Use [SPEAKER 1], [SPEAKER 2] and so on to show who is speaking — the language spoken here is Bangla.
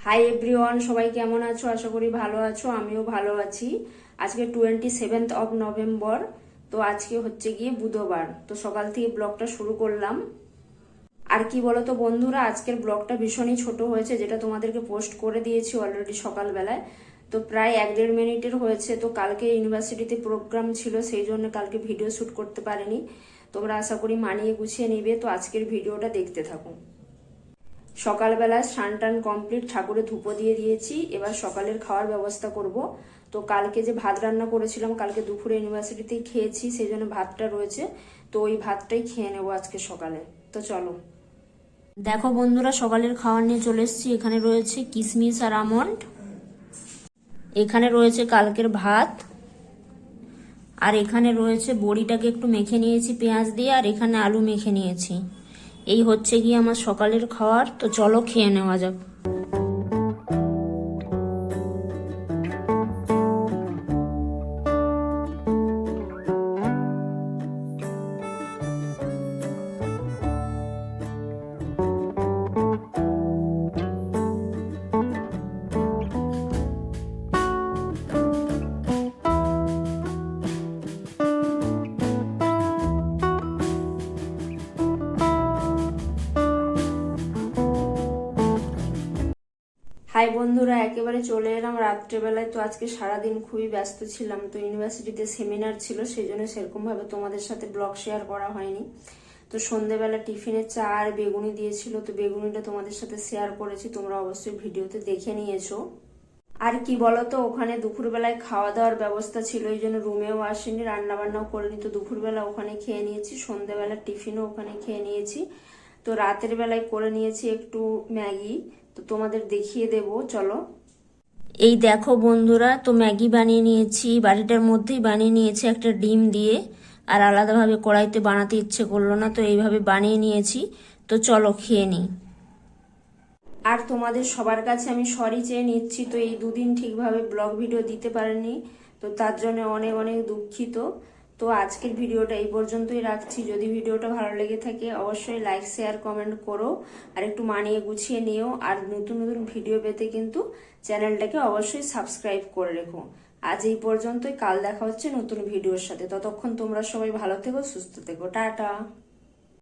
[SPEAKER 1] হাই এভরিওয়ান, সবাই কেমন আছো? আশা করি ভালো আছো। আমিও ভালো আছি। আজকে 27 নভেম্বর। তো আজকে হচ্ছে গিয়ে বুধবার। তো সকাল থেকে ব্লগটা শুরু করলাম। আর কি বলতো বন্ধুরা, আজকের ব্লগটা ভীষণই ছোট হয়েছে, যেটা তোমাদেরকে পোস্ট করে দিয়েছি অলরেডি সকালবেলায়। তো প্রায় 1-1.5 মিনিটের হয়েছে। তো কালকে ইউনিভার্সিটিতে প্রোগ্রাম ছিল, সেই জন্য কালকে ভিডিও শ্যুট করতে পারিনি। তোমরা আশা করি মানিয়ে গুছিয়ে নিবে। তো আজকের ভিডিওটা দেখতে থাকো। সকালবেলায় স্নান টান কমপ্লিট, ঠাকুরে ধূপো দিয়ে দিয়েছি। এবার সকালের খাওয়ার ব্যবস্থা করব। তো কালকে যে ভাত রান্না করেছিলাম, কালকে দুপুরে ইউনিভার্সিটিতেই খেয়েছি, সেই জন্য ভাতটা রয়েছে। তো ওই ভাতটাই খেয়ে নেবো আজকে সকালে। তো চলো, দেখো বন্ধুরা, সকালের খাবার নিয়ে চলে এসেছি। এখানে রয়েছে কিশমিশ আর আমন্ড, এখানে রয়েছে কালকের ভাত, আর এখানে রয়েছে বড়িটাকে একটু মেখে নিয়েছি পেঁয়াজ দিয়ে, আর এখানে আলু মেখে নিয়েছি। এই হচ্ছে গিয়ে আমার সকালের খাবার। তো চলো খেয়ে নেওয়া যাক। হাই বন্ধুরা, একেবারে চলে এলাম রাত্রেবেলায়। তো আজকে সারাদিন খুবই ব্যস্ত ছিলাম। তো ইউনিভার্সিটিতে সেমিনার ছিল, সেই জন্য সেরকম ভাবে তোমাদের সাথে ব্লগ শেয়ার করা হয়নি। তো সন্ধ্যেবেলা টিফিনে চা আর বেগুনি দিয়েছিল, তো বেগুনিটা তোমাদের সাথে শেয়ার করেছি, তোমরা অবশ্যই ভিডিওতে দেখে নিয়েছো। আর কি বলতো, ওখানে দুপুরবেলায় খাওয়া দাওয়ার ব্যবস্থা ছিল, এই জন্য রুমেও আসেনি, রান্না বান্নাও করিনি। তো দুপুরবেলা ওখানে খেয়ে নিয়েছি, সন্ধ্যেবেলা টিফিনও ওখানে খেয়ে নিয়েছি। তো রাতের বেলায় করে নিয়েছি একটু ম্যাগি। তো তোমাদের দেখিয়ে দেব, চলো। এই দেখো বন্ধুরা, তো ম্যাগি বানিয়ে নিয়েছি, বাড়িটার মধ্যেই বানিয়ে নিয়েছি একটা ডিম দিয়ে। আর আলাদাভাবে কড়াইতে বানাতে ইচ্ছে করলো না, তো এইভাবে বানিয়ে নিয়েছি। তো চলো খেয়ে নিই। আর তোমাদের সবার কাছে আমি সরি চেয়ে নিচ্ছি। তো এই দুদিন ঠিকভাবে ব্লগ ভিডিও দিতে পারিনি, তো তার জন্য অনেক অনেক দুঃখিত। তো আজকের ভিডিওটা এই পর্যন্তই রাখছি। যদি ভিডিওটা ভালো লেগে থাকে অবশ্যই লাইক শেয়ার কমেন্ট করো, আর একটু মানিয়ে গুছিয়ে নিও। আর নতুন নতুন ভিডিও পেতে কিন্তু চ্যানেলটাকে অবশ্যই সাবস্ক্রাইব করে রেখো। আজ এই পর্যন্তই, কাল দেখা হচ্ছে নতুন ভিডিওর সাথে। ততক্ষণ তোমরা সবাই ভালো থেকো, সুস্থ থেকো, টাটা।